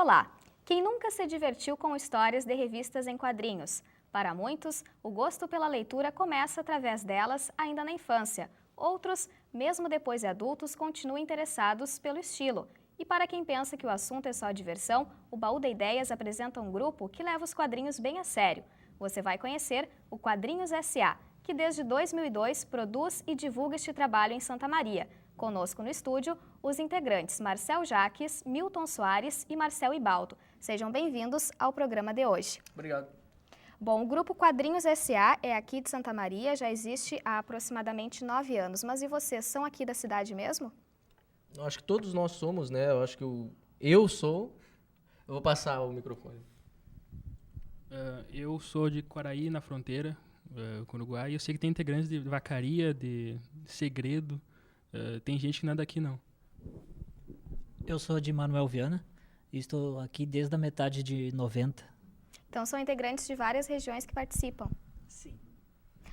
Olá! Quem nunca se divertiu com histórias de revistas em quadrinhos? Para muitos, o gosto pela leitura começa através delas ainda na infância. Outros, mesmo depois de adultos, continuam interessados pelo estilo. E para quem pensa que o assunto é só diversão, o Baú de Ideias apresenta um grupo que leva os quadrinhos bem a sério. Você vai conhecer o Quadrinhos S.A., que desde 2002 produz e divulga este trabalho em Santa Maria. Conosco no estúdio, os integrantes Marcel Jaques, Milton Soares e Marcel Ibaldo. Sejam bem-vindos ao programa de hoje. Obrigado. Bom, o Grupo Quadrinhos S.A. é aqui de Santa Maria, já existe há aproximadamente 9 anos. Mas e vocês, são aqui da cidade mesmo? Eu acho que todos nós somos, né? Eu acho que eu sou. Eu vou passar o microfone. Eu sou de Quaraí, na fronteira com o Uruguai. Eu sei que tem integrantes de Vacaria, de Segredo. Tem gente que não é daqui, não. Eu sou de Manuel Viana e estou aqui desde a metade de 90. Então são integrantes de várias regiões que participam? Sim.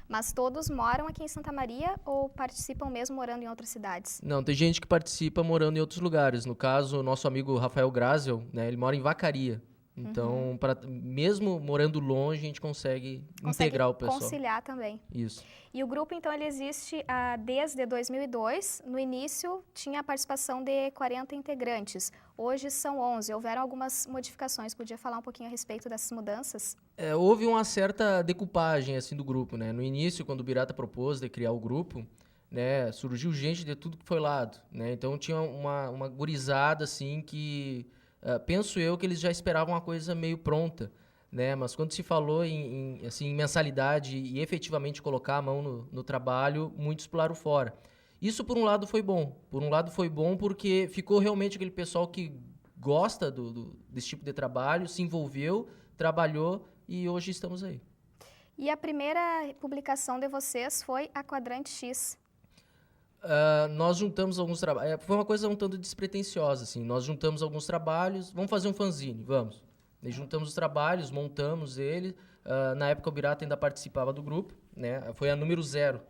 Mas todos moram aqui em Santa Maria ou participam mesmo morando em outras cidades? Não, tem gente que participa morando em outros lugares. No caso, o nosso amigo Rafael Graziel, né, ele mora em Vacaria. Então, mesmo morando longe, a gente consegue integrar o pessoal. Conciliar também. Isso. E o grupo, então, ele existe desde 2002. No início, tinha a participação de 40 integrantes. Hoje são 11. Houveram algumas modificações. Podia falar um pouquinho a respeito dessas mudanças? Houve uma certa decupagem assim, do grupo, né? No início, quando o Birata propôs de criar o grupo, né, surgiu gente de tudo que foi lado, né? Então, tinha uma gurizada, assim, que... penso eu que eles já esperavam uma coisa meio pronta, né? Mas quando se falou em mensalidade e efetivamente colocar a mão no trabalho, muitos pularam fora. Isso, por um lado, foi bom. Por um lado, foi bom porque ficou realmente aquele pessoal que gosta desse tipo de trabalho, se envolveu, trabalhou e hoje estamos aí. E a primeira publicação de vocês foi a Quadrante X. Nós juntamos alguns trabalhos. Foi uma coisa um tanto despretensiosa, assim. Nós juntamos alguns trabalhos. Vamos fazer um fanzine, vamos. E juntamos os trabalhos, montamos ele. Na época, o Birata ainda participava do grupo, né? Foi a número 0.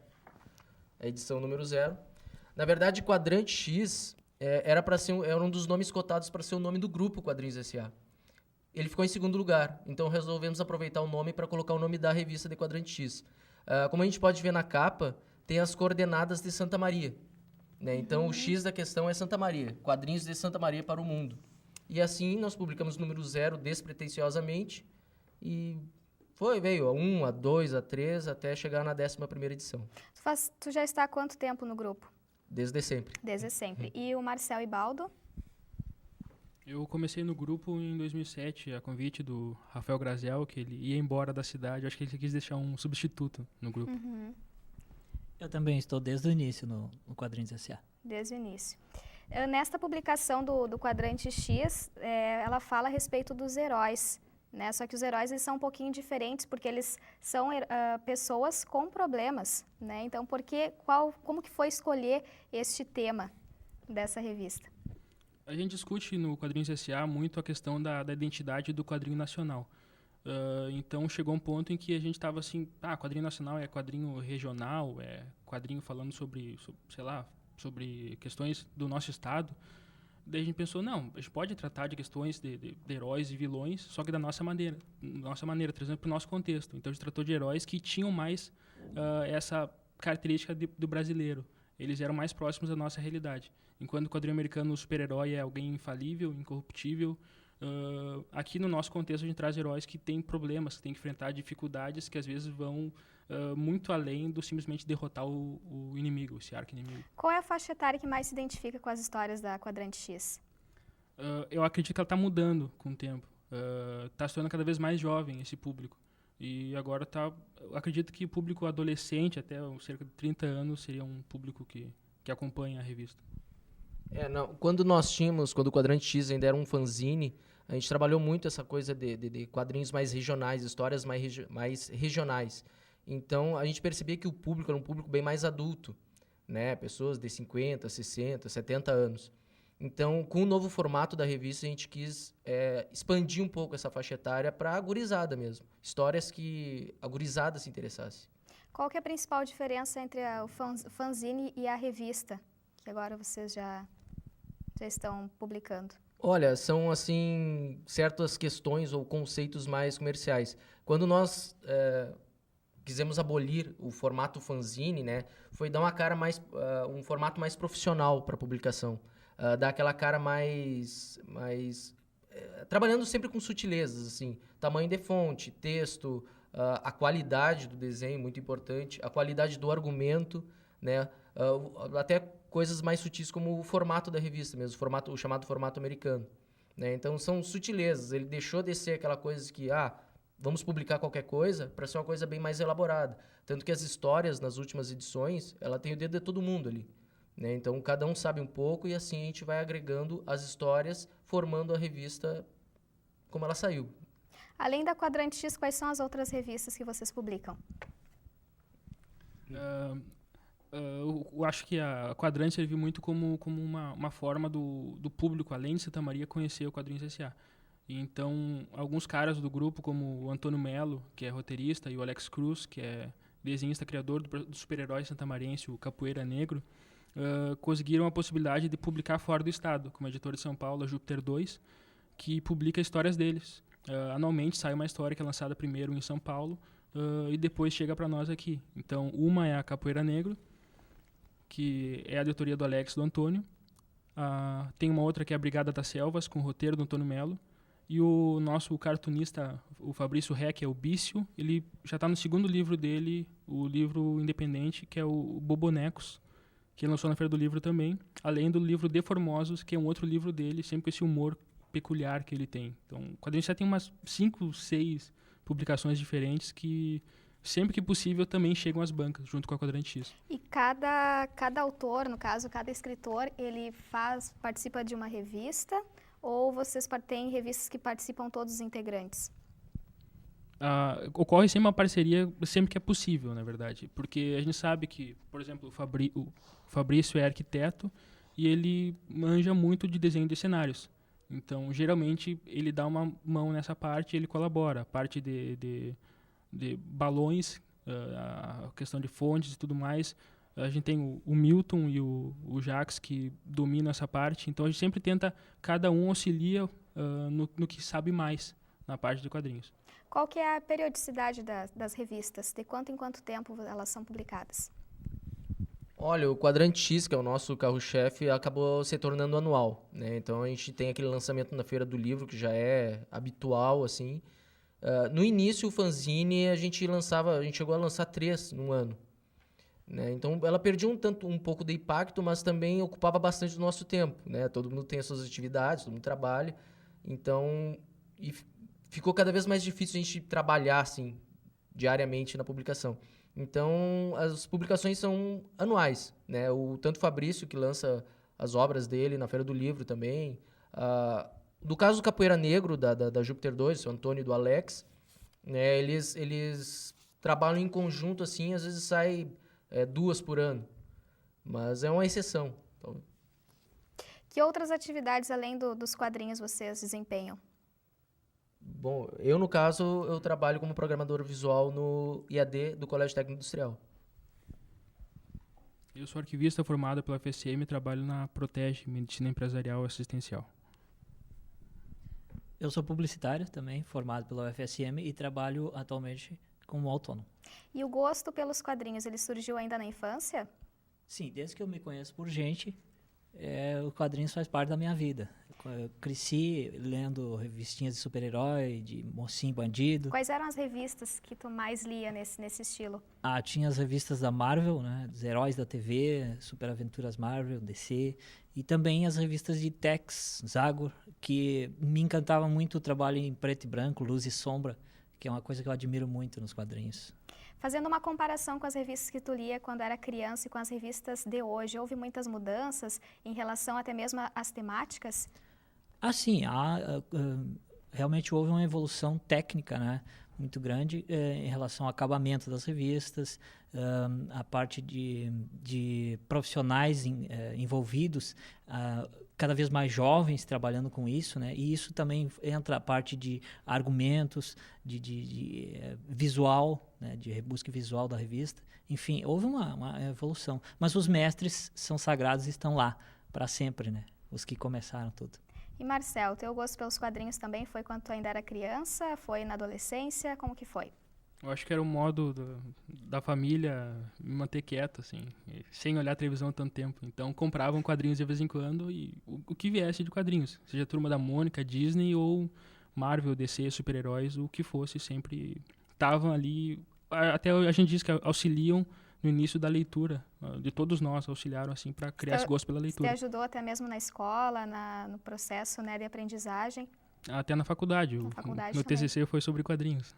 A edição número 0. Na verdade, Quadrante X era um dos nomes cotados para ser o nome do grupo Quadrinhos S.A. Ele ficou em segundo lugar. Então, resolvemos aproveitar o nome para colocar o nome da revista de Quadrante X. Como a gente pode ver na capa, tem as coordenadas de Santa Maria, né? Então, o X da questão é Santa Maria, quadrinhos de Santa Maria para o mundo. E assim, nós publicamos o número 0 despretensiosamente e veio a 1, a 2, a 3, até chegar na 11ª edição. Tu já está há quanto tempo no grupo? Desde sempre. Desde sempre. E o Marcel Ibaldo? Eu comecei no grupo em 2007, a convite do Rafael Graziel, que ele ia embora da cidade. Eu acho que ele quis deixar um substituto no grupo. Eu também estou desde o início no Quadrinhos S.A. Desde o início. Nesta publicação do Quadrante X, ela fala a respeito dos heróis, né? Só que os heróis eles são um pouquinho diferentes, porque eles são pessoas com problemas, né? Então, como que foi escolher este tema dessa revista? A gente discute no Quadrinhos S.A. muito a questão da identidade do quadrinho nacional. Então chegou um ponto em que a gente estava assim, quadrinho nacional é quadrinho regional, é quadrinho falando sobre questões do nosso estado. Daí a gente pensou, não, a gente pode tratar de questões de heróis e vilões, só que da nossa maneira, trazendo para o nosso contexto. Então a gente tratou de heróis que tinham mais essa característica do brasileiro. Eles eram mais próximos da nossa realidade. Enquanto o quadrinho americano, o super-herói é alguém infalível, incorruptível, aqui no nosso contexto a gente traz heróis que têm problemas, que têm que enfrentar dificuldades que às vezes vão muito além do simplesmente derrotar o inimigo, esse arqui-inimigo. Qual é a faixa etária que mais se identifica com as histórias da Quadrante X? Eu acredito que ela está mudando com o tempo. Está se tornando cada vez mais jovem esse público. E agora eu acredito que o público adolescente, até cerca de 30 anos, seria um público que acompanha a revista. Quando o Quadrante X ainda era um fanzine, a gente trabalhou muito essa coisa de quadrinhos mais regionais, histórias mais regionais. Então, a gente percebia que o público era um público bem mais adulto, né? Pessoas de 50, 60, 70 anos. Então, com o novo formato da revista, a gente quis expandir um pouco essa faixa etária para a gurizada mesmo. Histórias que a gurizada se interessasse. Qual que é a principal diferença entre o fanzine e a revista, que agora vocês já estão publicando? Olha, são assim certas questões ou conceitos mais comerciais. Quando nós quisemos abolir o formato fanzine, né, foi dar uma cara mais, um formato mais profissional para a publicação, dar aquela cara mais trabalhando sempre com sutilezas, assim, tamanho de fonte, texto, a qualidade do desenho, muito importante, a qualidade do argumento, né, até coisas mais sutis como o formato da revista mesmo, o chamado formato americano, né? Então são sutilezas, ele deixou de ser aquela coisa que, vamos publicar qualquer coisa, para ser uma coisa bem mais elaborada. Tanto que as histórias nas últimas edições, ela tem o dedo de todo mundo ali, né? Então cada um sabe um pouco e assim a gente vai agregando as histórias, formando a revista como ela saiu. Além da Quadrante X, quais são as outras revistas que vocês publicam? Eu acho que a Quadrante serviu muito como uma forma do público, além de Santa Maria, conhecer o Quadrinhos S.A. Então, alguns caras do grupo, como o Antônio Melo, que é roteirista, e o Alex Cruz, que é desenhista, criador do super-herói santamariense, o Capoeira Negro, conseguiram a possibilidade de publicar fora do estado, como a editora de São Paulo, a Júpiter 2, que publica histórias deles. Anualmente sai uma história que é lançada primeiro em São Paulo e depois chega para nós aqui. Então, uma é a Capoeira Negro, que é a editoria do Alex e do Antônio. Tem uma outra que é a Brigada das Selvas, com o roteiro do Antônio Melo. E o nosso cartunista, o Fabrício Reck, é o Bício. Ele já está no segundo livro dele, o livro independente, que é o Bobonecos, que ele lançou na Feira do Livro também. Além do livro De Formosos, que é um outro livro dele, sempre com esse humor peculiar que ele tem. Então, o Quadrinhos já tem umas 5, 6 publicações diferentes que, sempre que possível, também chegam às bancas, junto com a Quadrante X. E cada autor, no caso, cada escritor, ele participa de uma revista, ou vocês têm revistas que participam todos os integrantes? Ocorre sempre uma parceria, sempre que é possível, na verdade. Porque a gente sabe que, por exemplo, o Fabrício é arquiteto e ele manja muito de desenho de cenários. Então, geralmente, ele dá uma mão nessa parte e ele colabora. A parte de balões, a questão de fontes e tudo mais. A gente tem o Milton e o Jax que dominam essa parte. Então, a gente sempre tenta, cada um auxilia no que sabe mais na parte de quadrinhos. Qual que é a periodicidade das revistas? De quanto em quanto tempo elas são publicadas? Olha, o Quadrante X, que é o nosso carro-chefe, acabou se tornando anual, né? Então a gente tem aquele lançamento na Feira do Livro, que já é habitual, assim. No início, o fanzine, a gente chegou a lançar 3 num ano, né? Então ela perdia um pouco de impacto, mas também ocupava bastante do nosso tempo, né? Todo mundo tem as suas atividades, todo mundo trabalha. Então, ficou cada vez mais difícil a gente trabalhar, assim, diariamente na publicação. Então, as publicações são anuais, né? Tanto o Fabrício, que lança as obras dele na Feira do Livro também. Do caso do Capoeira Negro, da Júpiter 2, o Antônio e do Alex, né? Eles trabalham em conjunto, assim, às vezes sai 2 por ano. Mas é uma exceção. Então... Que outras atividades, além dos quadrinhos, vocês desempenham? Bom, eu, no caso, eu trabalho como programador visual no IAD do Colégio Técnico Industrial. Eu sou arquivista formado pela FSM e trabalho na Protege, Medicina Empresarial e Assistencial. Eu sou publicitário também, formado pela UFSM e trabalho atualmente como autônomo. E o gosto pelos quadrinhos, ele surgiu ainda na infância? Sim, desde que eu me conheço por gente, o quadrinhos faz parte da minha vida. Eu cresci lendo revistinhas de super-herói, de mocinho bandido. Quais eram as revistas que tu mais lia nesse estilo? Tinha as revistas da Marvel, né, dos heróis da TV, Super Aventuras Marvel, DC, e também as revistas de Tex, Zagor, que me encantava muito o trabalho em preto e branco, luz e sombra, que é uma coisa que eu admiro muito nos quadrinhos. Fazendo uma comparação com as revistas que tu lia quando era criança e com as revistas de hoje, houve muitas mudanças em relação até mesmo às temáticas? Sim, realmente houve uma evolução técnica, né, muito grande em relação ao acabamento das revistas, a parte de profissionais envolvidos, cada vez mais jovens trabalhando com isso, né, e isso também entra a parte de argumentos, de visual, né, de rebusque visual da revista. Enfim, houve uma evolução. Mas os mestres são sagrados e estão lá para sempre, né, os que começaram tudo. E Marcel, teu gosto pelos quadrinhos também foi quando tu ainda era criança? Foi na adolescência? Como que foi? Eu acho que era o modo da família me manter quieto, assim, sem olhar a televisão há tanto tempo. Então, compravam quadrinhos de vez em quando e o que viesse de quadrinhos. Seja Turma da Mônica, Disney ou Marvel, DC, super-heróis, o que fosse, sempre estavam ali. Até a gente diz que auxiliam no início da leitura. De todos nós, auxiliaram, assim, para criar esse gosto pela Te leitura. ajudou até mesmo na escola, no processo, né, de aprendizagem? Até na faculdade. Na faculdade Meu também. TCC foi sobre quadrinhos.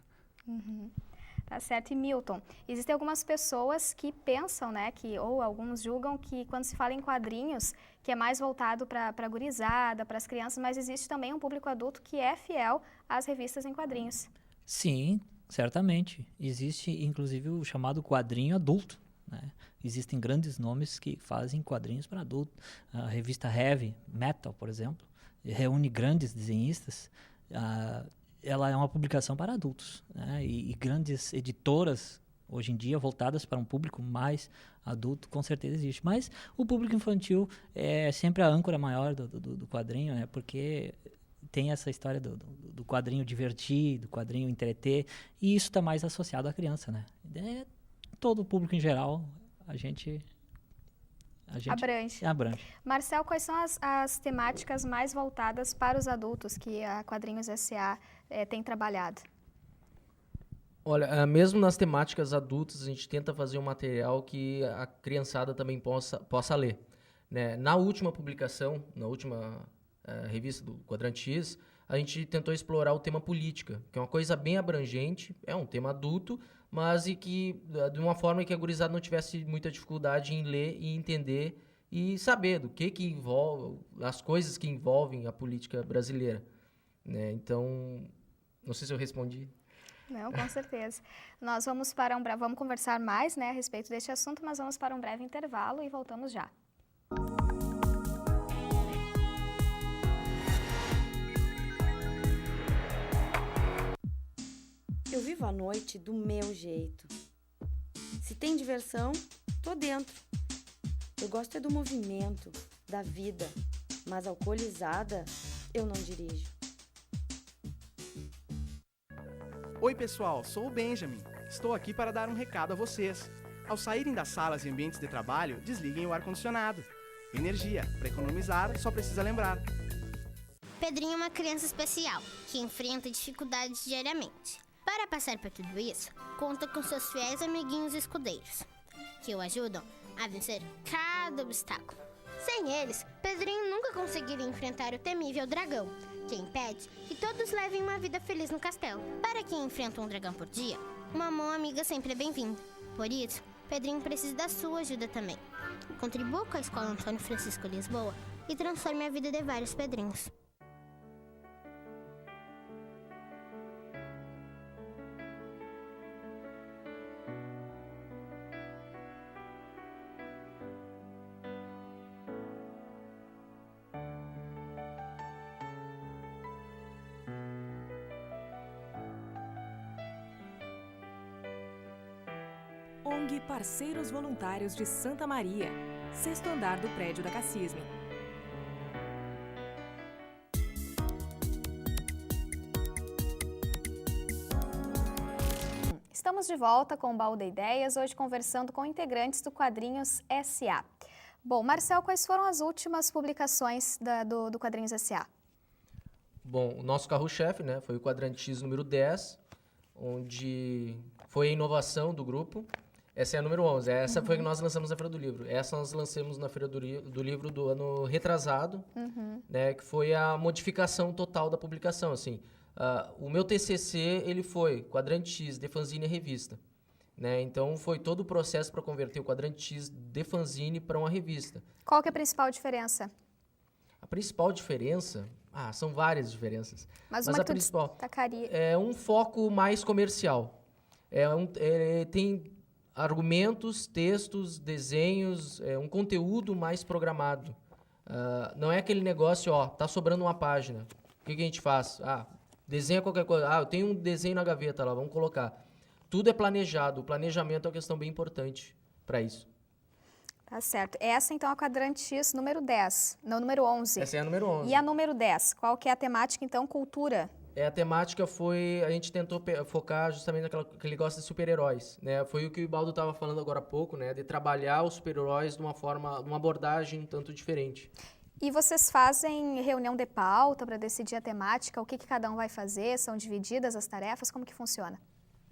Tá certo. E Milton, existem algumas pessoas que pensam, né, ou alguns julgam que quando se fala em quadrinhos, que é mais voltado para a gurizada, para as crianças, mas existe também um público adulto que é fiel às revistas em quadrinhos. Sim, certamente. Existe, inclusive, o chamado quadrinho adulto, né? Existem grandes nomes que fazem quadrinhos para adulto. A revista Heavy Metal, por exemplo, reúne grandes desenhistas. Ela é uma publicação para adultos, né? E grandes editoras, hoje em dia, voltadas para um público mais adulto, com certeza existe. Mas o público infantil é sempre a âncora maior do quadrinho, né? Porque tem essa história do quadrinho divertir, do quadrinho entreter, e isso está mais associado à criança, né? Todo o público em geral, a gente abrange. Marcel, quais são as temáticas mais voltadas para os adultos que a Quadrinhos S.A. Tem trabalhado? Olha, mesmo nas temáticas adultas, a gente tenta fazer um material que a criançada também possa ler, né? Na última publicação, na última revista do Quadrante X, a gente tentou explorar o tema política, que é uma coisa bem abrangente, é um tema adulto, mas e que de uma forma que a gurizada não tivesse muita dificuldade em ler e entender e saber do que envolve, as coisas que envolvem a política brasileira, né? Então, não sei se eu respondi. Não, com certeza. Nós vamos vamos conversar mais, né, a respeito deste assunto, mas vamos para um breve intervalo e voltamos já. Eu vivo a noite do meu jeito. Se tem diversão, tô dentro. Eu gosto é do movimento, da vida, mas alcoolizada, eu não dirijo. Oi pessoal, sou o Benjamin. Estou aqui para dar um recado a vocês. Ao saírem das salas e ambientes de trabalho, desliguem o ar-condicionado. Energia, para economizar, só precisa lembrar. Pedrinho é uma criança especial, que enfrenta dificuldades diariamente. Para passar por tudo isso, conta com seus fiéis amiguinhos e escudeiros, que o ajudam a vencer cada obstáculo. Sem eles, Pedrinho nunca conseguiria enfrentar o temível dragão, que impede que todos levem uma vida feliz no castelo. Para quem enfrenta um dragão por dia, uma mão amiga sempre é bem-vinda. Por isso, Pedrinho precisa da sua ajuda também. Contribua com a Escola Antônio Francisco Lisboa e transforme a vida de vários Pedrinhos. ONG Parceiros Voluntários de Santa Maria, 6º andar do prédio da Cassisme. Estamos de volta com o Baú de Ideias, hoje conversando com integrantes do Quadrinhos S.A. Bom, Marcel, quais foram as últimas publicações do Quadrinhos S.A.? Bom, o nosso carro-chefe, né, foi o Quadrante X número 10, onde foi a inovação do grupo. Essa é a número 11. Essa foi a que nós lançamos na Feira do Livro. Essa nós lançamos na Feira do Livro do ano retrasado, né, que foi a modificação total da publicação. Assim, o meu TCC, ele foi Quadrante X de fanzine e revista. Né? Então, foi todo o processo para converter o Quadrante X de fanzine para uma revista. Qual que é a principal diferença? A principal diferença... são várias diferenças. Mas a uma que tu principal destacaria. é um foco mais comercial. Tem argumentos, textos, desenhos, um conteúdo mais programado. Não é aquele negócio, tá sobrando uma página. O que a gente faz? Desenha qualquer coisa. Eu tenho um desenho na gaveta lá, vamos colocar. Tudo é planejado. O planejamento é uma questão bem importante para isso. Tá certo. Essa, então, é a quadrante X número 10. Não, número 11. Essa é a número 11. E a número 10? Qual que é a temática, então? Cultura. A temática foi, a gente tentou focar justamente naquela que ele gosta de super-heróis, né? Foi o que o Baldo estava falando agora há pouco, né? De trabalhar os super-heróis de uma forma, de uma abordagem um tanto diferente. E vocês fazem reunião de pauta para decidir a temática? O que cada um vai fazer? São divididas as tarefas? Como que funciona?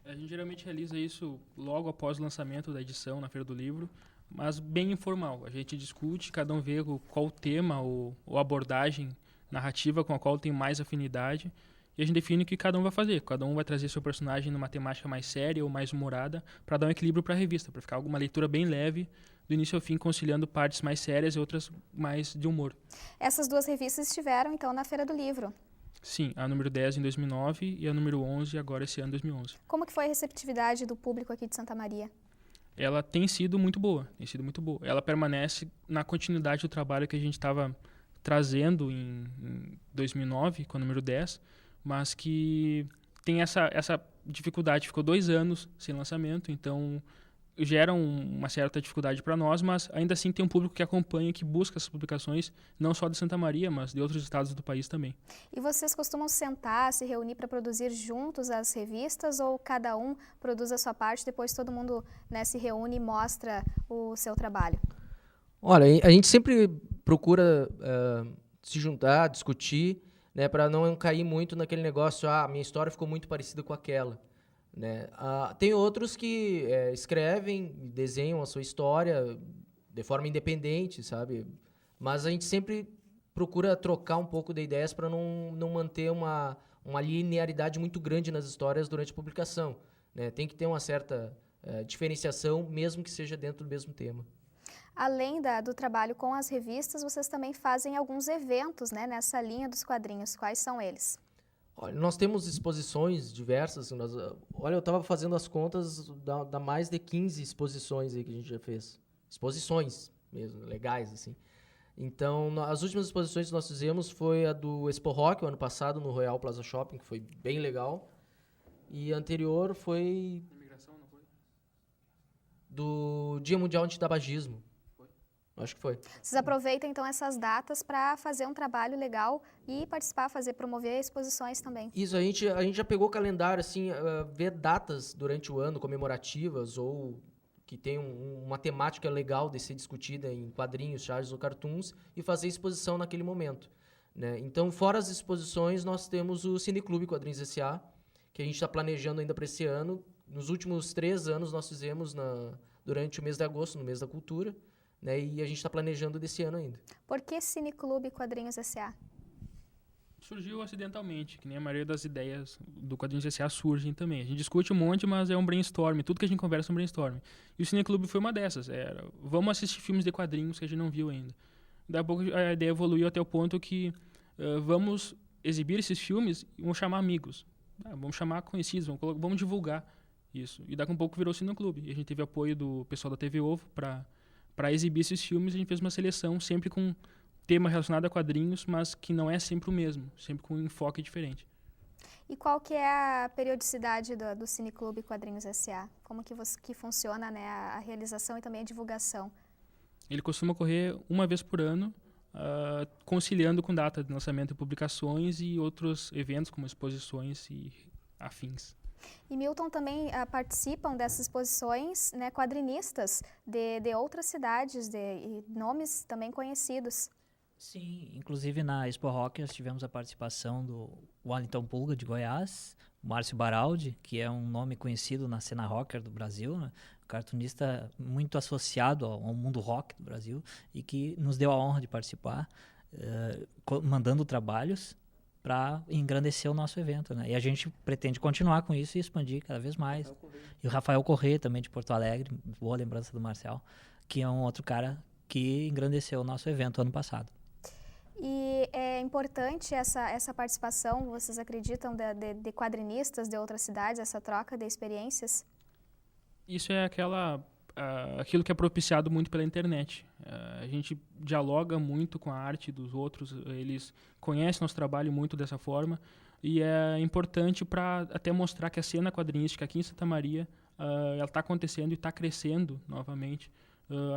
A gente geralmente realiza isso logo após o lançamento da edição na Feira do Livro, mas bem informal. A gente discute, cada um vê qual o tema ou abordagem narrativa com a qual tem mais afinidade, e a gente define o que cada um vai fazer. Cada um vai trazer seu personagem numa temática mais séria ou mais humorada para dar um equilíbrio para a revista, para ficar uma leitura bem leve, do início ao fim, conciliando partes mais sérias e outras mais de humor. Essas duas revistas estiveram, então, na Feira do Livro. Sim, a número 10 em 2009 e a número 11 agora esse ano, 2011. Como que foi a receptividade do público aqui de Santa Maria? Ela tem sido muito boa, Ela permanece na continuidade do trabalho que a gente estava trazendo em 2009, com a número 10, mas que tem essa dificuldade. Ficou 2 anos sem lançamento, então gera uma certa dificuldade para nós, mas ainda assim tem um público que acompanha, que busca essas publicações, não só de Santa Maria, mas de outros estados do país também. E vocês costumam sentar, se reunir para produzir juntos as revistas, ou cada um produz a sua parte, depois todo mundo, né, se reúne e mostra o seu trabalho? Olha, a gente sempre procura se juntar, discutir, né, para não cair muito naquele negócio, minha história ficou muito parecida com aquela. Né? Tem outros que escrevem, desenham a sua história de forma independente, sabe? Mas a gente sempre procura trocar um pouco de ideias para não manter uma linearidade muito grande nas histórias durante a publicação. Né? Tem que ter uma certa diferenciação, mesmo que seja dentro do mesmo tema. Além do trabalho com as revistas, vocês também fazem alguns eventos, né, nessa linha dos quadrinhos. Quais são eles? Olha, nós temos exposições diversas. Eu estava fazendo as contas, dá mais de 15 exposições aí que a gente já fez. Exposições mesmo, legais, assim. Então, as últimas exposições que nós fizemos foi a do Expo Rock, o ano passado, no Royal Plaza Shopping, que foi bem legal. E a anterior foi... Imigração, não foi? Do Dia Mundial Antitabagismo. Acho que foi. Vocês aproveitam, então, essas datas para fazer um trabalho legal e participar, promover exposições também. Isso, a gente já pegou o calendário, assim, ver datas durante o ano comemorativas ou que tem uma temática legal de ser discutida em quadrinhos, charges ou cartoons e fazer exposição naquele momento. Né? Então, fora as exposições, nós temos o Cineclube Quadrinhos S.A., que a gente está planejando ainda para esse ano. Nos últimos 3 anos, nós fizemos durante o mês de agosto, no mês da cultura. Né, e a gente está planejando desse ano ainda. Por que Cineclube Quadrinhos S.A.? Surgiu acidentalmente, que nem a maioria das ideias do Quadrinhos S.A. surgem também. A gente discute um monte, mas é um brainstorm. Tudo que a gente conversa é um brainstorm. E o Cineclube foi uma dessas. Vamos assistir filmes de quadrinhos que a gente não viu ainda. Daí a pouco a ideia evoluiu até o ponto que vamos exibir esses filmes e vamos chamar amigos. Vamos chamar conhecidos, vamos divulgar isso. E daqui a um pouco virou o Cineclube. E a gente teve apoio do pessoal da TV Ovo para exibir esses filmes. A gente fez uma seleção sempre com tema relacionado a quadrinhos, mas que não é sempre o mesmo, sempre com um enfoque diferente. E qual que é a periodicidade do Cineclube Quadrinhos S.A.? Como que funciona, né, a realização e também a divulgação? Ele costuma ocorrer uma vez por ano, conciliando com data de lançamento e publicações e outros eventos como exposições e afins. E, Milton, também participam dessas exposições, né, quadrinistas de outras cidades, e nomes também conhecidos. Sim, inclusive na Expo Rock nós tivemos a participação do Wellington Pulga, de Goiás, Márcio Baraldi, que é um nome conhecido na cena rocker do Brasil, né? Um cartunista muito associado ao mundo rock do Brasil e que nos deu a honra de participar, mandando trabalhos para engrandecer o nosso evento, né? E a gente pretende continuar com isso e expandir cada vez mais. E o Rafael Corrêa, também de Porto Alegre, boa lembrança do Marcel, que é um outro cara que engrandeceu o nosso evento ano passado. E é importante essa participação, vocês acreditam, de quadrinistas de outras cidades, essa troca de experiências? Isso é aquilo que é propiciado muito pela internet. A gente dialoga muito com a arte dos outros, eles conhecem nosso trabalho muito dessa forma, e é importante para até mostrar que a cena quadrinística aqui em Santa Maria ela está acontecendo e está crescendo novamente.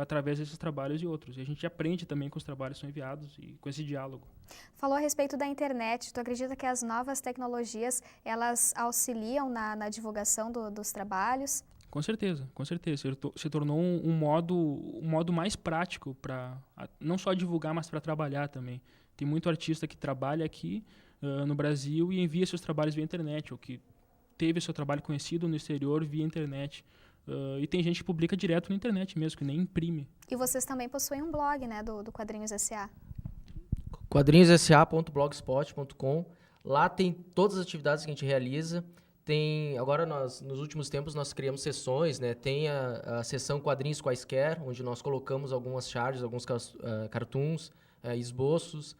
através desses trabalhos e outros. E a gente aprende também com os trabalhos que são enviados e com esse diálogo. Falou a respeito da internet. Tu acredita que as novas tecnologias, elas auxiliam na divulgação dos trabalhos? Com certeza, com certeza. Se tornou um modo mais prático para não só divulgar, mas para trabalhar também. Tem muito artista que trabalha aqui no Brasil e envia seus trabalhos via internet, ou que teve seu trabalho conhecido no exterior via internet. E tem gente que publica direto na internet mesmo, que nem imprime. E vocês também possuem um blog, né, do Quadrinhos S.A. quadrinhossa.blogspot.com. Lá tem todas as atividades que a gente realiza. Agora, nos últimos tempos, nós criamos sessões, né? Tem a sessão Quadrinhos Quaisquer, onde nós colocamos algumas charges, alguns cartoons, esboços.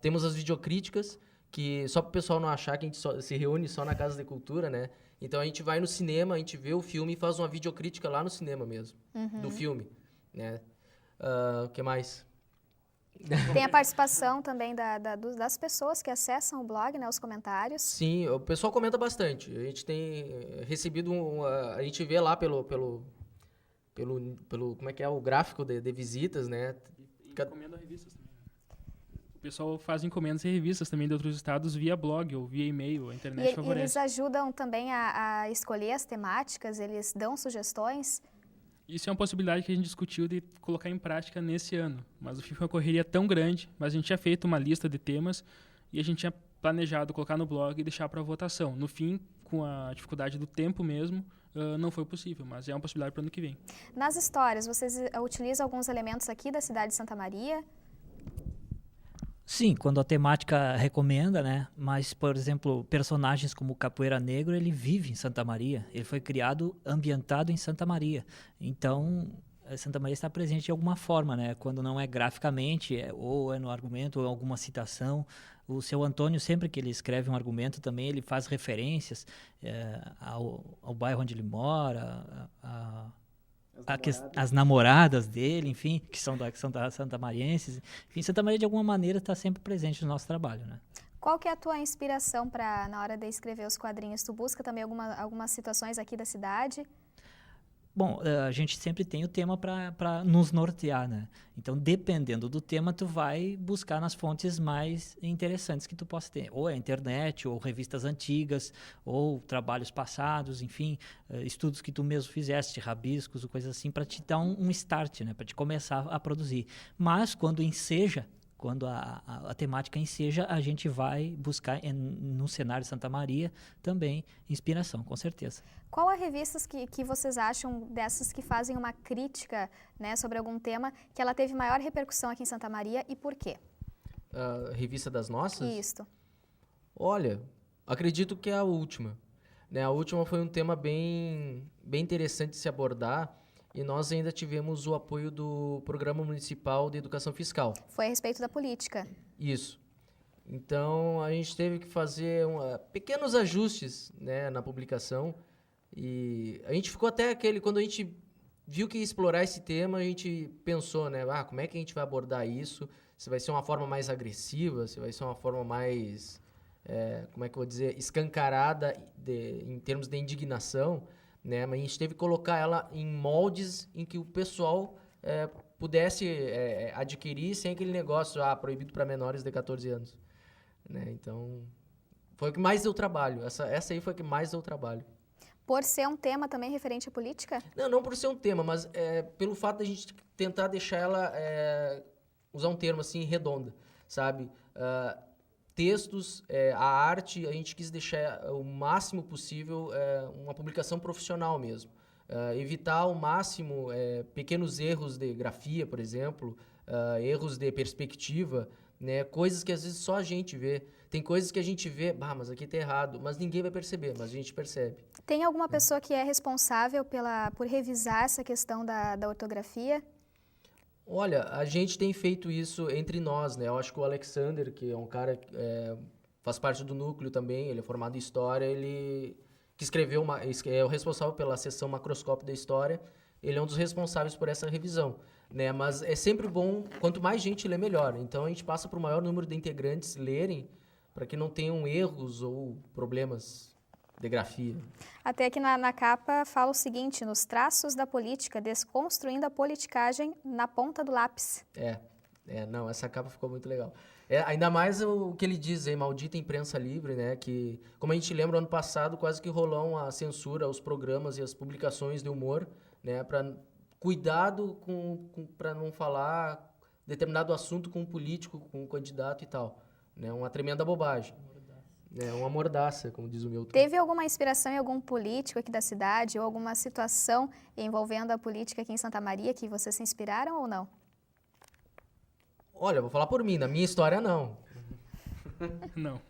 Temos as videocríticas, que só para o pessoal não achar que a gente se reúne só na Casa de Cultura, né? Então, a gente vai no cinema, a gente vê o filme e faz uma videocrítica lá no cinema mesmo, do filme, né? O que mais? Tem a participação também das pessoas que acessam o blog, né, os comentários. Sim, o pessoal comenta bastante. A gente tem recebido a gente vê lá pelo como é que é o gráfico de visitas, né? E encomenda revistas também. O pessoal faz encomendas e revistas também de outros estados via blog ou via e-mail, a internet favorece. E eles ajudam também a escolher as temáticas, eles dão sugestões. Isso é uma possibilidade que a gente discutiu de colocar em prática nesse ano. Mas o fim foi uma correria tão grande, mas a gente tinha feito uma lista de temas e a gente tinha planejado colocar no blog e deixar para votação. No fim, com a dificuldade do tempo mesmo, não foi possível, mas é uma possibilidade para o ano que vem. Nas histórias, vocês utilizam alguns elementos aqui da cidade de Santa Maria? Sim, quando a temática recomenda, né? Mas, por exemplo, personagens como o Capoeira Negro, ele vive em Santa Maria. Ele foi criado, ambientado em Santa Maria. Então, Santa Maria está presente de alguma forma, né? Quando não é graficamente, ou é no argumento, ou em alguma citação. O seu Antônio, sempre que ele escreve um argumento também, ele faz referências ao bairro onde ele mora, as namoradas dele, enfim, que são da santamarienses. Enfim, Santa Maria, de alguma maneira, está sempre presente no nosso trabalho, né? Qual que é a tua inspiração na hora de escrever os quadrinhos? Tu busca também algumas situações aqui da cidade? Bom, a gente sempre tem o tema para nos nortear, né? Então, dependendo do tema, tu vai buscar nas fontes mais interessantes que tu possa ter. Ou a internet, ou revistas antigas, ou trabalhos passados, enfim, estudos que tu mesmo fizeste, rabiscos, ou coisas assim, para te dar um start, né? Para te começar a produzir. Mas, quando enseja, quando a temática enseja, a gente vai buscar no cenário de Santa Maria também inspiração, com certeza. Qual as revistas que vocês acham dessas que fazem uma crítica, né, sobre algum tema que ela teve maior repercussão aqui em Santa Maria e por quê? A revista das nossas? Isso. Olha, acredito que é a última. Né? A última foi um tema bem interessante de se abordar. E nós ainda tivemos o apoio do Programa Municipal de Educação Fiscal. Foi a respeito da política. Isso. Então, a gente teve que fazer pequenos ajustes, né, na publicação. E a gente ficou até quando a gente viu que ia explorar esse tema, a gente pensou, né, como é que a gente vai abordar isso? Se vai ser uma forma mais agressiva, se vai ser uma forma mais, como é que eu vou dizer, escancarada em termos de indignação. Né? Mas a gente teve que colocar ela em moldes em que o pessoal pudesse adquirir sem aquele negócio proibido para menores de 14 anos. Né? Então, foi o que mais deu trabalho. Essa aí foi o que mais deu trabalho. Por ser um tema também referente à política? Não por ser um tema, mas pelo fato de a gente tentar deixar ela, usar um termo assim, redonda, sabe? Textos, a arte, a gente quis deixar o máximo possível uma publicação profissional mesmo. Evitar ao máximo pequenos erros de grafia, por exemplo, erros de perspectiva, né? Coisas que às vezes só a gente vê. Tem coisas que a gente vê, mas aqui tá errado, mas ninguém vai perceber, mas a gente percebe. Tem alguma pessoa que é responsável por revisar essa questão da ortografia? Olha, a gente tem feito isso entre nós, né? Eu acho que o Alexander, que é um cara que faz parte do núcleo também, ele é formado em História, ele que escreveu, é o responsável pela seção Macroscópio da História, ele é um dos responsáveis por essa revisão, né? Mas é sempre bom, quanto mais gente lê, melhor. Então a gente passa para o maior número de integrantes lerem, para que não tenham erros ou problemas de grafia. Até aqui na capa fala o seguinte: nos traços da política, desconstruindo a politicagem na ponta do lápis. Não, essa capa ficou muito legal. Ainda mais o que ele diz aí, maldita imprensa livre, né? Que, como a gente lembra, ano passado quase que rolou uma censura aos programas e às publicações de humor, né? Cuidado para não falar determinado assunto com um político, com um candidato e tal. Né? Uma tremenda bobagem. Uma mordaça, como diz o Milton. Teve alguma inspiração em algum político aqui da cidade ou alguma situação envolvendo a política aqui em Santa Maria que vocês se inspiraram ou não? Olha, vou falar por mim, na minha história não. Não.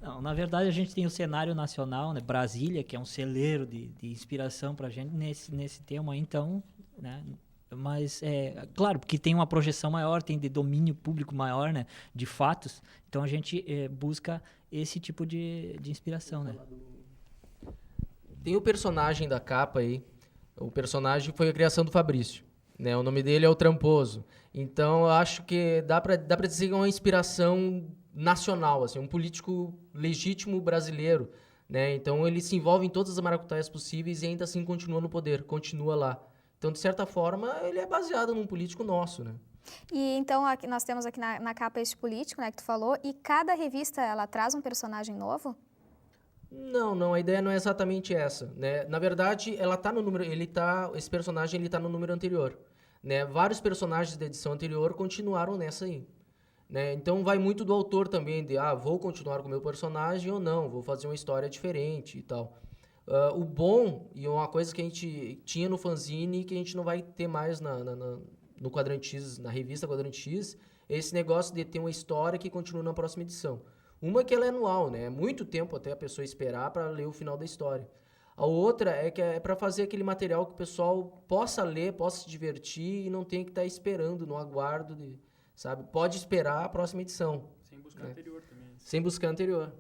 Não, na verdade, a gente tem o cenário nacional, né? Brasília, que é um celeiro de inspiração para a gente nesse tema, então, né? Mas, claro, porque tem uma projeção maior, tem de domínio público maior, né? De fatos, então a gente busca esse tipo de inspiração, né? Tem o personagem da capa aí, o personagem foi a criação do Fabrício, né? O nome dele é o Tramposo, então eu acho que dá pra dizer que é uma inspiração nacional, assim, um político legítimo brasileiro, né? Então ele se envolve em todas as maracutaias possíveis e ainda assim continua no poder, continua lá. Então, de certa forma, ele é baseado num político nosso, né? E então aqui, nós temos aqui na capa este político, né, que tu falou, e cada revista ela traz um personagem novo? Não, a ideia não é exatamente essa, né? Na verdade, ela tá no número, esse personagem ele tá no número anterior, né? Vários personagens da edição anterior continuaram nessa aí, né? Então vai muito do autor também de, vou continuar com o meu personagem ou não, vou fazer uma história diferente e tal. O bom, e uma coisa que a gente tinha no fanzine que a gente não vai ter mais no Quadrante X, na revista Quadrante X, é esse negócio de ter uma história que continua na próxima edição. Uma que ela é anual, né? É muito tempo até a pessoa esperar para ler o final da história. A outra é que é para fazer aquele material que o pessoal possa ler, possa se divertir e não tenha que estar esperando no aguardo, sabe? Pode esperar a próxima edição. Sem buscar anterior também. Sem buscar anterior.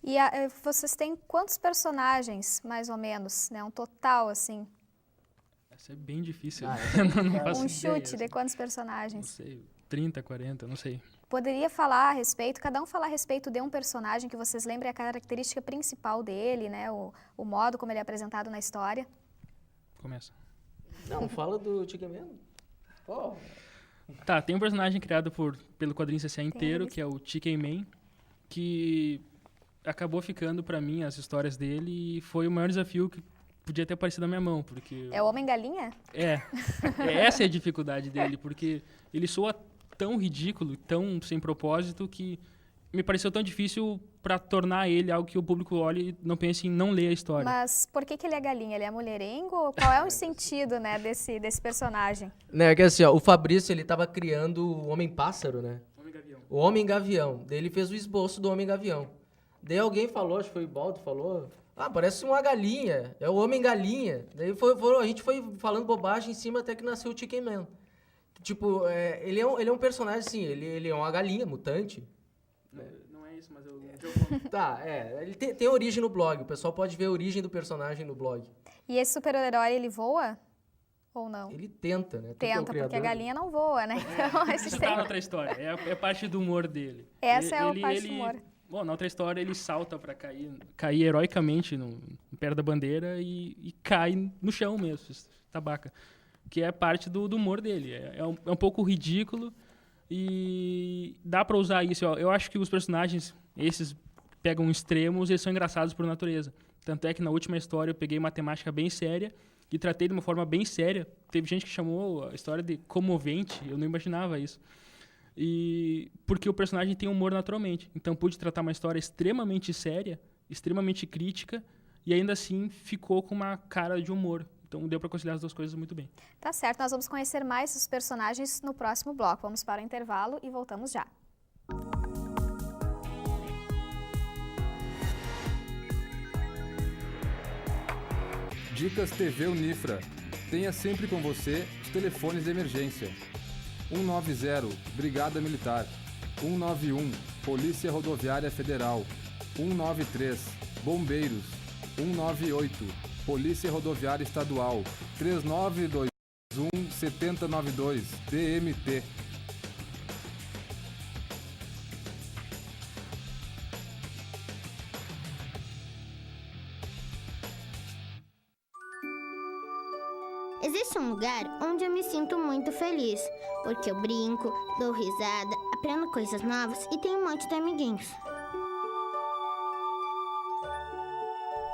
E vocês têm quantos personagens, mais ou menos, né? Um total, assim? Essa é bem difícil. Não faço chute de quantos personagens? Não sei, 30, 40, não sei. Poderia falar a respeito, cada um falar a respeito de um personagem que vocês lembrem a característica principal dele, né? O modo como ele é apresentado na história. Começa. Não, fala do Chicken Man. Tá, tem um personagem criado pelo quadrinho CCA inteiro, que é o Chicken Man, que acabou ficando pra mim as histórias dele e foi o maior desafio que podia ter aparecido na minha mão, porque... É o Homem-Galinha? Essa é a dificuldade dele, porque ele soa tão ridículo, tão sem propósito, que me pareceu tão difícil para tornar ele algo que o público olhe e não pense em não ler a história. Mas por que ele é galinha? Ele é mulherengo? Qual é o sentido, né, desse personagem? Né, que assim, o Fabrício, ele tava criando o Homem-Pássaro, né? Homem-Gavião. O Homem-Gavião. Daí ele fez o esboço do Homem-Gavião. Daí alguém falou, acho que foi o Baldo, falou... parece uma galinha, é o Homem-Galinha. Daí a gente foi falando bobagem em cima até que nasceu o Chicken Man. Tipo, ele é um personagem, assim, ele é uma galinha mutante. Não é isso, mas eu... Tá, ele tem origem no blog, o pessoal pode ver a origem do personagem no blog. E esse super-herói, ele voa? Ou não? Ele tenta, né? Tenta, porque a galinha não voa, né? Então, isso tá na outra história, é parte do humor dele. Essa é a parte do humor. Bom, na outra história ele salta pra cair heroicamente no pé da bandeira e cai no chão mesmo, tabaca. Que é parte do humor dele. É um pouco ridículo e dá pra usar isso. Eu acho que os personagens, esses pegam extremos e eles são engraçados por natureza. Tanto é que na última história eu peguei uma temática bem séria e tratei de uma forma bem séria. Teve gente que chamou a história de comovente, eu não imaginava isso. E porque o personagem tem humor naturalmente. Então pude tratar uma história extremamente séria, extremamente crítica, e ainda assim ficou com uma cara de humor. Então deu para conciliar as duas coisas muito bem. Tá certo, nós vamos conhecer mais os personagens no próximo bloco. Vamos para o intervalo e voltamos já. Dicas TV Unifra. Tenha sempre com você os telefones de emergência. 190, Brigada Militar. 191, Polícia Rodoviária Federal. 193, Bombeiros. 198, Polícia Rodoviária Estadual. 3921 7092, DMT. Existe um lugar onde eu me sinto muito feliz, porque eu brinco, dou risada, aprendo coisas novas e tenho um monte de amiguinhos.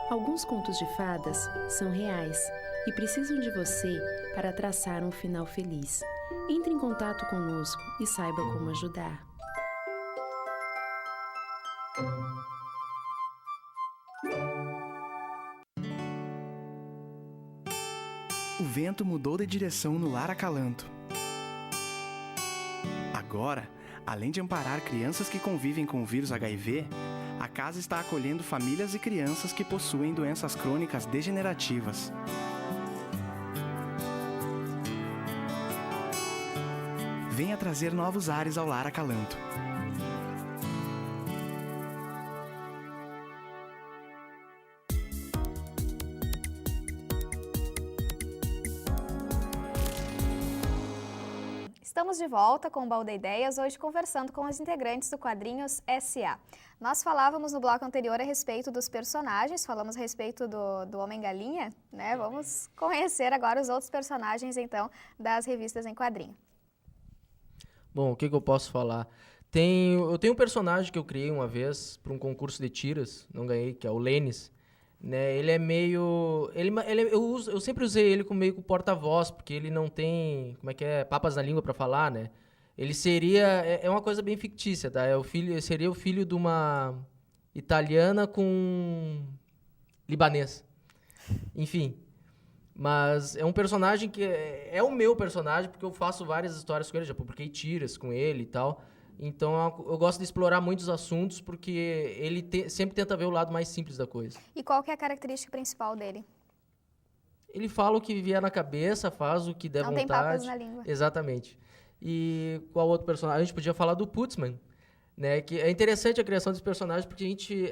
Alguns contos de fadas são reais e precisam de você para traçar um final feliz. Entre em contato conosco e saiba como ajudar. O vento mudou de direção no Lar Acalanto. Agora, além de amparar crianças que convivem com o vírus HIV, a casa está acolhendo famílias e crianças que possuem doenças crônicas degenerativas. Venha trazer novos ares ao Lar Acalanto. Estamos de volta com o Balde Ideias, hoje conversando com os integrantes do Quadrinhos S.A. Nós falávamos no bloco anterior a respeito dos personagens, falamos a respeito do Homem-Galinha, né? Vamos conhecer agora os outros personagens, então, das revistas em quadrinho. Bom, o que eu posso falar? Eu tenho um personagem que eu criei uma vez para um concurso de tiras, não ganhei, que é o Lênis. Né, ele é meio... eu sempre usei ele como meio que porta-voz, porque ele não tem, papas na língua para falar, né? Ele seria... É uma coisa bem fictícia, tá? Seria o filho de uma italiana com libanês. Enfim. Mas é um personagem que é o meu personagem, porque eu faço várias histórias com ele, já publiquei tiras com ele e tal. Então, eu gosto de explorar muitos assuntos, porque ele sempre tenta ver o lado mais simples da coisa. E qual que é a característica principal dele? Ele fala o que vier na cabeça, faz o que der vontade. Não tem papas na língua. Exatamente. E qual outro personagem? A gente podia falar do Putzman, né? Que é interessante a criação desse personagem, porque a gente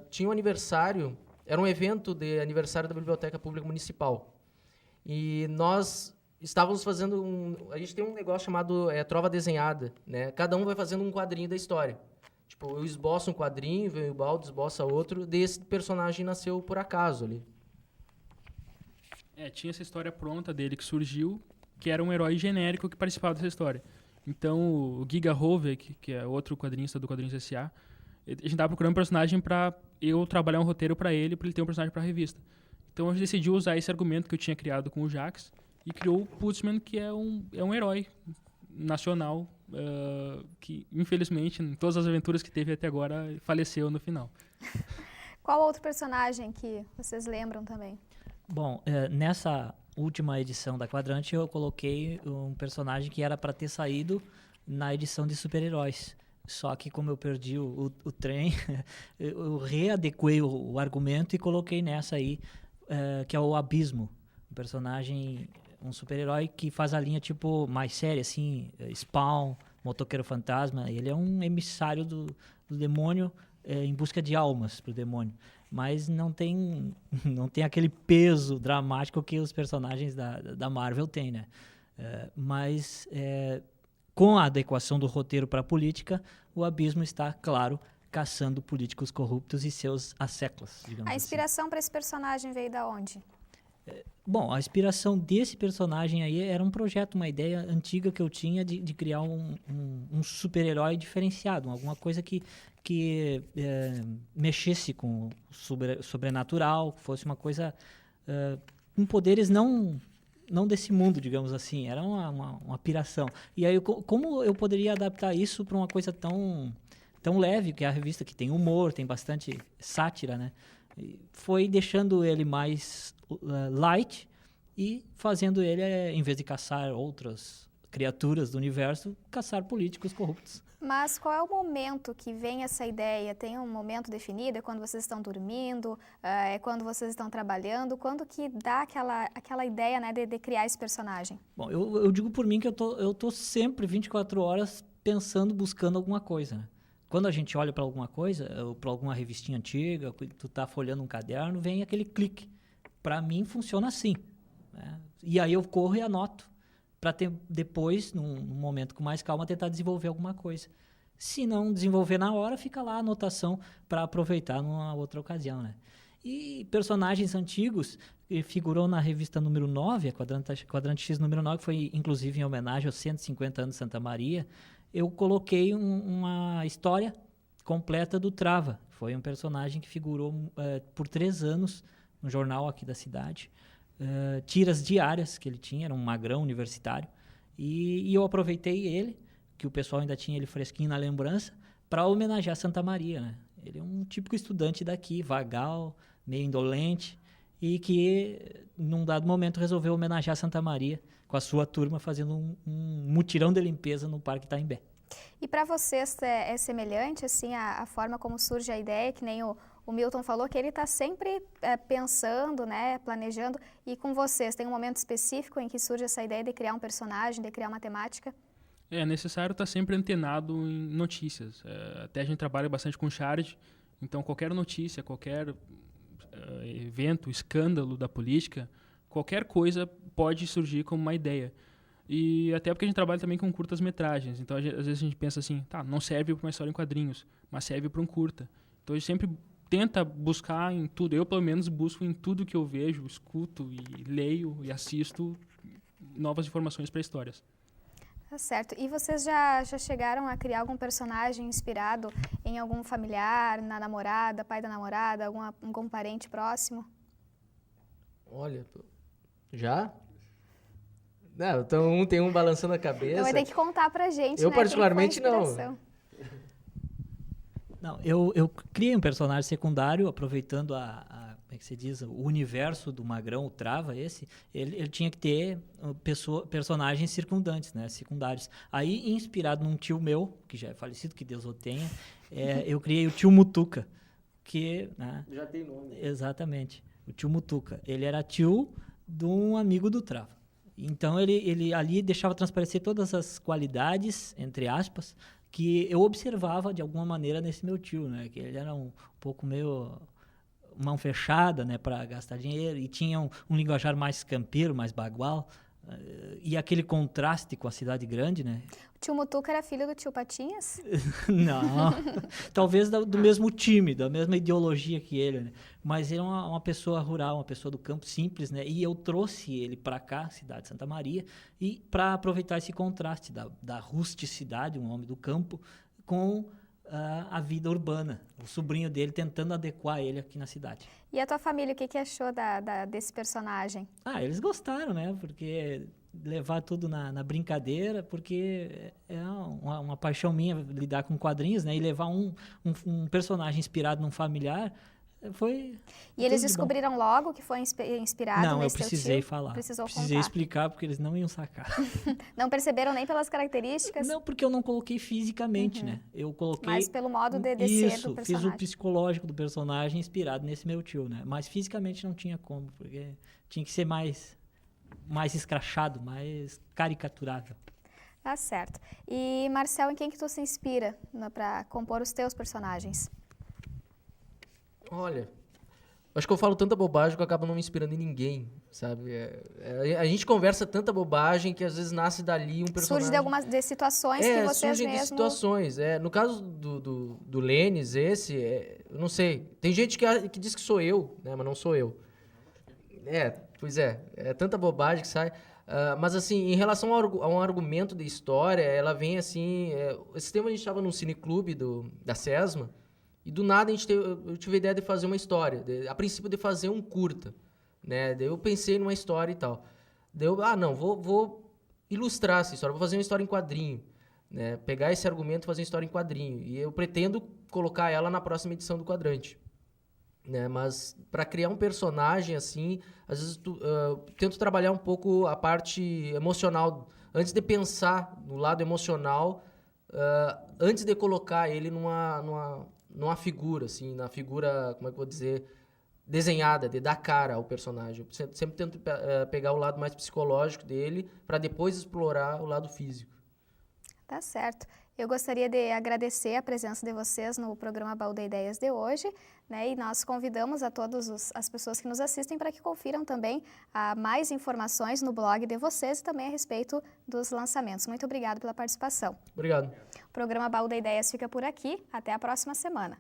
tinha um aniversário, era um evento de aniversário da Biblioteca Pública Municipal. E nós... estávamos fazendo a gente tem um negócio chamado trova desenhada, né? Cada um vai fazendo um quadrinho da história. Tipo, eu esboço um quadrinho, vem o Baldo, esboça outro, desse personagem nasceu por acaso ali. Tinha essa história pronta dele que surgiu, que era um herói genérico que participava dessa história. Então, o Giga Hovek, que é outro quadrinista do Quadrinhos S.A., a gente estava procurando um personagem para eu trabalhar um roteiro para ele ter um personagem para a revista. Então, a gente decidiu usar esse argumento que eu tinha criado com o Jax, e criou o Putzman, que é um herói nacional que, infelizmente, em todas as aventuras que teve até agora, faleceu no final. Qual outro personagem que vocês lembram também? Bom, nessa última edição da Quadrante, eu coloquei um personagem que era para ter saído na edição de super-heróis. Só que, como eu perdi o trem, eu readequei o argumento e coloquei nessa aí, que é o Abismo. Um personagem... um super-herói que faz a linha tipo mais séria, assim, Spawn, Motoqueiro Fantasma. Ele é um emissário do demônio em busca de almas pro demônio. Mas não tem aquele peso dramático que os personagens da Marvel têm, né? Mas com a adequação do roteiro para a política, o Abismo está, claro, caçando políticos corruptos e seus asseclas, digamos assim. A inspiração para esse personagem veio da onde? Bom, a inspiração desse personagem aí era um projeto, uma ideia antiga que eu tinha de criar um super-herói diferenciado, alguma coisa que mexesse com o sobrenatural, que fosse uma coisa com poderes não desse mundo, digamos assim. Era uma piração. E aí, como eu poderia adaptar isso para uma coisa tão leve, que é a revista, que tem humor, tem bastante sátira, né? Foi deixando ele mais light e fazendo ele, em vez de caçar outras criaturas do universo, caçar políticos corruptos. Mas qual é o momento que vem essa ideia? Tem um momento definido? É quando vocês estão dormindo? É quando vocês estão trabalhando? Quando que dá aquela ideia, né, de criar esse personagem? Bom, eu digo por mim que eu tô sempre 24 horas pensando, buscando alguma coisa, né? Quando a gente olha para alguma coisa, ou para alguma revistinha antiga, tu tá folhando um caderno, vem aquele clique. Para mim, funciona assim, né? E aí eu corro e anoto, para depois, num momento com mais calma, tentar desenvolver alguma coisa. Se não desenvolver na hora, fica lá a anotação para aproveitar numa outra ocasião, né? E personagens antigos, que figurou na revista número 9, a Quadrante X número 9, que foi inclusive em homenagem aos 150 anos de Santa Maria, eu coloquei uma história completa do Trava. Foi um personagem que figurou por 3 anos no jornal aqui da cidade. Tiras diárias que ele tinha, era um magrão universitário. E eu aproveitei ele, que o pessoal ainda tinha ele fresquinho na lembrança, para homenagear Santa Maria, né? Ele é um típico estudante daqui, vagal, meio indolente, e que, num dado momento, resolveu homenagear Santa Maria com a sua turma, fazendo um mutirão de limpeza no Parque Itaimbé. E para vocês é semelhante, assim, a forma como surge a ideia, que nem o Milton falou, que ele está sempre pensando, né, planejando, e com vocês, tem um momento específico em que surge essa ideia de criar um personagem, de criar uma temática? É necessário estar sempre antenado em notícias. Até a gente trabalha bastante com charge, então qualquer notícia, qualquer evento, escândalo da política, qualquer coisa pode surgir como uma ideia. E até porque a gente trabalha também com curtas-metragens, então às vezes a gente pensa assim, tá, não serve para uma história em quadrinhos, mas serve para um curta. Então a gente sempre tenta buscar em tudo, eu pelo menos busco em tudo que eu vejo, escuto e leio e assisto novas informações para histórias. Tá certo. E vocês já chegaram a criar algum personagem inspirado em algum familiar, na namorada, pai da namorada, algum parente próximo? Olha, já? Não, então tem um balançando a cabeça. Então vai ter que contar pra gente, eu né? Particularmente não. Não, eu criei um personagem secundário, aproveitando como é que se diz, o universo do Magrão, o Trava, ele tinha que ter personagens circundantes, né, secundários. Aí, inspirado num tio meu, que já é falecido, que Deus o tenha, eu criei o tio Mutuca, que... Né, já tem nome. Exatamente, o tio Mutuca. Ele era tio de um amigo do Trava. Então, ele ali deixava transparecer todas as qualidades, entre aspas, que eu observava de alguma maneira nesse meu tio, né? Que ele era um pouco meio mão fechada, né, para gastar dinheiro, e tinha um linguajar mais campeiro, mais bagual, e aquele contraste com a cidade grande, né? O tio Mutuca era filho do tio Patinhas? Não, talvez do mesmo time, da mesma ideologia que ele, né? Mas ele é uma pessoa rural, uma pessoa do campo simples, né? E eu trouxe ele para cá, cidade de Santa Maria, e para aproveitar esse contraste da rusticidade, um homem do campo, com a vida urbana, o sobrinho dele tentando adequar ele aqui na cidade. E a tua família, o que achou desse personagem? Eles gostaram, né? Porque levar tudo na brincadeira, porque é uma paixão minha lidar com quadrinhos, né? E levar um personagem inspirado num familiar foi... E eles descobriram logo que foi inspirado Não, nesse eu precisei teu tio? falar. Precisei contar. Explicar, porque eles não iam sacar. Não perceberam nem pelas características? Não, porque eu não coloquei fisicamente, né? Eu coloquei... Mas pelo modo de ser do personagem. Fiz o psicológico do personagem inspirado nesse meu tio, né? Mas fisicamente não tinha como, porque tinha que ser mais escrachado, mais caricaturável. Tá certo. E, Marcel, em quem que tu se inspira para compor os teus personagens? Olha, acho que eu falo tanta bobagem que eu acabo não me inspirando em ninguém, sabe? A gente conversa tanta bobagem que às vezes nasce dali um personagem... Surge de algumas situações que vocês mesmos... de situações. No caso do Lênis, eu não sei. Tem gente que diz que sou eu, né? Mas não sou eu. Pois é. É tanta bobagem que sai. Mas, assim, em relação a um argumento de história, ela vem assim... esse tempo a gente estava num cineclube da SESMA, e do nada eu tive a ideia de fazer uma história, a princípio de fazer um curta, né? Daí eu pensei numa história e tal. Daí eu, vou ilustrar essa história, vou fazer uma história em quadrinho, né? Pegar esse argumento e fazer uma história em quadrinho. E eu pretendo colocar ela na próxima edição do Quadrante, né? Mas para criar um personagem assim, às vezes tento trabalhar um pouco a parte emocional, antes de pensar no lado emocional, antes de colocar ele numa figura, assim, na figura, como é que eu vou dizer, desenhada, de dar cara ao personagem. Eu sempre tento pegar o lado mais psicológico dele para depois explorar o lado físico. Tá certo. Eu gostaria de agradecer a presença de vocês no programa Baú de Ideias de hoje, né? E nós convidamos a todas as pessoas que nos assistem para que confiram também mais informações no blog de vocês e também a respeito dos lançamentos. Muito obrigado pela participação. Obrigado. O programa Baú de Ideias fica por aqui. Até a próxima semana.